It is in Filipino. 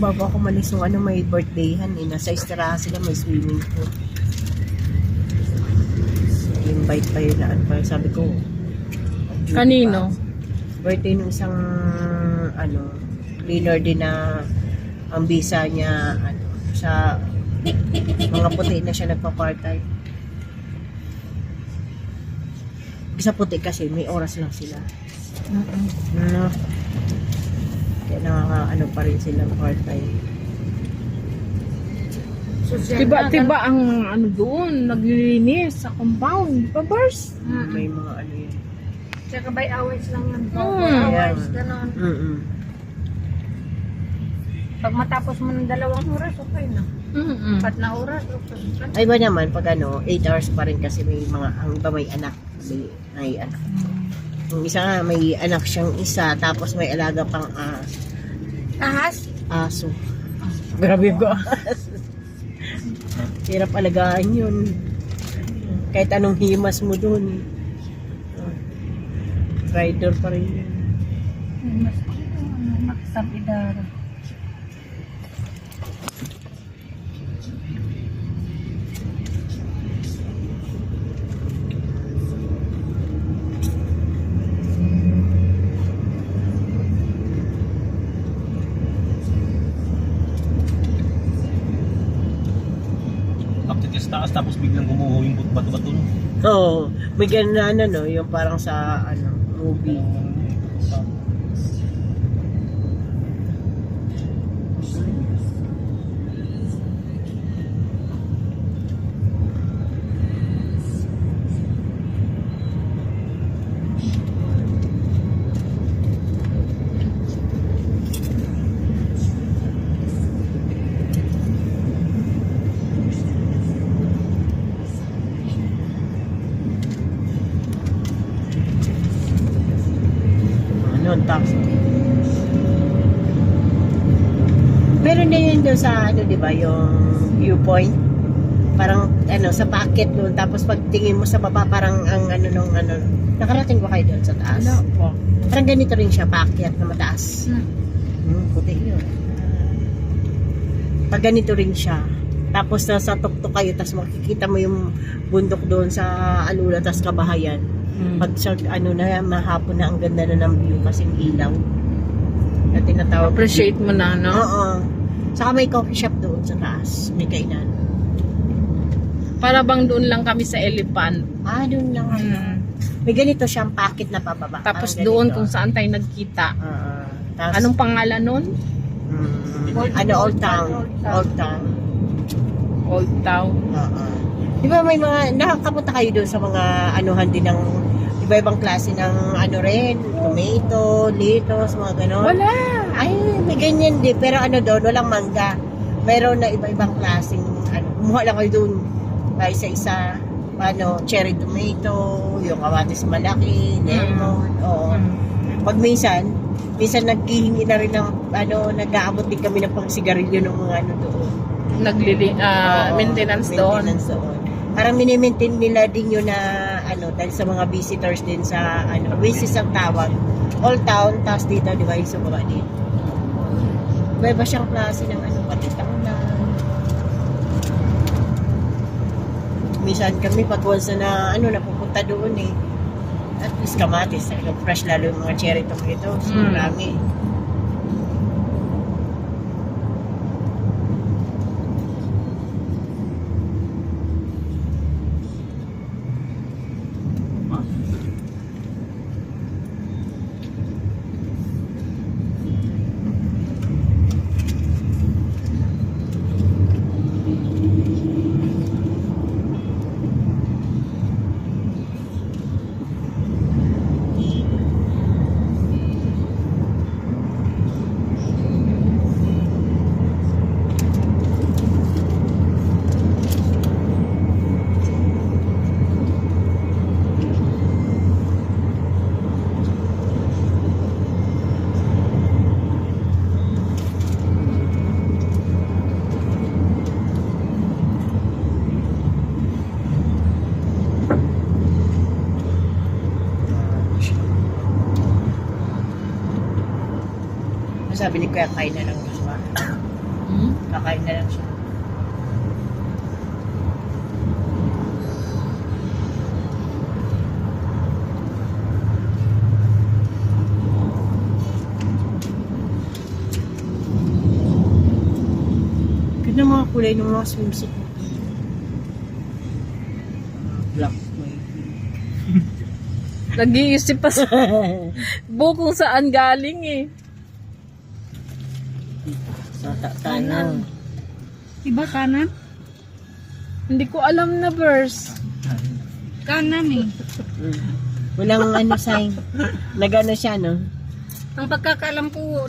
bago ako malis nung ano, may birthdayhan eh. Nasa Esterahan sila, may swimming pool. Invite pa yun na ano pa. Sabi ko, Kanino? birthday ng isang ano, cleaner din na ang visa niya ano, sa mga puti na siya nagpa-part-time. Sa puti kasi may oras lang sila. Ano? Kaya ano pa rin silang part-time. Tiba ang ano doon, naglilinis sa compound. Pabars. May mga ano yun. Tsaka by hours lang yan. Hours, gano'n. Mm-mm. Pag matapos mo ng 2 oras, okay na. 4 na oras, okay na. Ay ba naman, pag ano, 8 hours pa rin kasi may mga, ang iba may anak. May anak. Yung isa nga, may anak siyang isa, tapos may alaga pang Ahas? aso. Grabe ko. Hirap alagaan yun. Kahit anong himas mo dun. Rider pa rin yun. Mas maksabidara. Sa taas tapos biglang gumuho yung bato-bato. Oo. May ganun na ano, no? Yung parang sa ano, movie. Ano, tax. Meron din yun doon sa ano, di ba, yung viewpoint. Parang ano, sa packet doon. Tapos pag tingin mo sa baba, parang ang ano nung ano. Nakarating ko kayo doon sa taas? Wala po. Parang ganito rin siya, packet na mataas. Puti yun. Pag ganito rin siya. Tapos sa tuktok kayo, tapos makikita mo yung bundok doon sa Alula, tapos Kabahayan. Pag sa ano na, mahapon na ang ganda na ng view kasi ilaw. Na tinatawag. Appreciate mo na, no? Oo. Saka may coffee shop doon sa taas. May kainan. Para bang doon lang kami sa Elephant. Doon lang. May ganito siyang packet na pababa. Tapos Parang doon ganito. kung saan tayo nagkita. Tapos, Anong pangalan nun? Old Town. Old Town. Old Town. Di ba may mga, nakakapunta kayo doon sa mga anuhan din ng iba-ibang klase ng ano rin, tomato, lettuce, mga ganon. Wala. Ay, may ganyan din. Pero ano doon, walang mangga. Mayroon na iba-ibang klaseng, ano, kumuha lang kayo doon. Isa-isa, ano, cherry tomato, yung kamatis malaki, lemon, oo. Pag minsan naghihingi na rin ng, ano, nag-aabot din kami ng pang-sigarilyo ng mga ano doon. Maintenance doon. Maintenance doon. Parang mini-maintain nila din yun na ano, dahil sa mga visitors din sa ano, Oasis ang tawag. Old Town, tapos dito, di ba, yung sa baba din. Iba siyang klase ng ano, patitang na. Minsan kami pag once na ano, napupunta doon eh. At least kamatis, fresh lalo yung mga cherry tomatoes. Marami. Sabi ni Kuya, kain na lang. Kakain na lang siya. Ganda mga kulay ng mga swimsuit. Black. Nag-iisip pa sa kung saan galing eh. Sa tayo. Iba kanan? Hindi ko alam na verse. Kanan eh. Walang ano sign. Nagano siya, no? Ang pagkakaalam ko,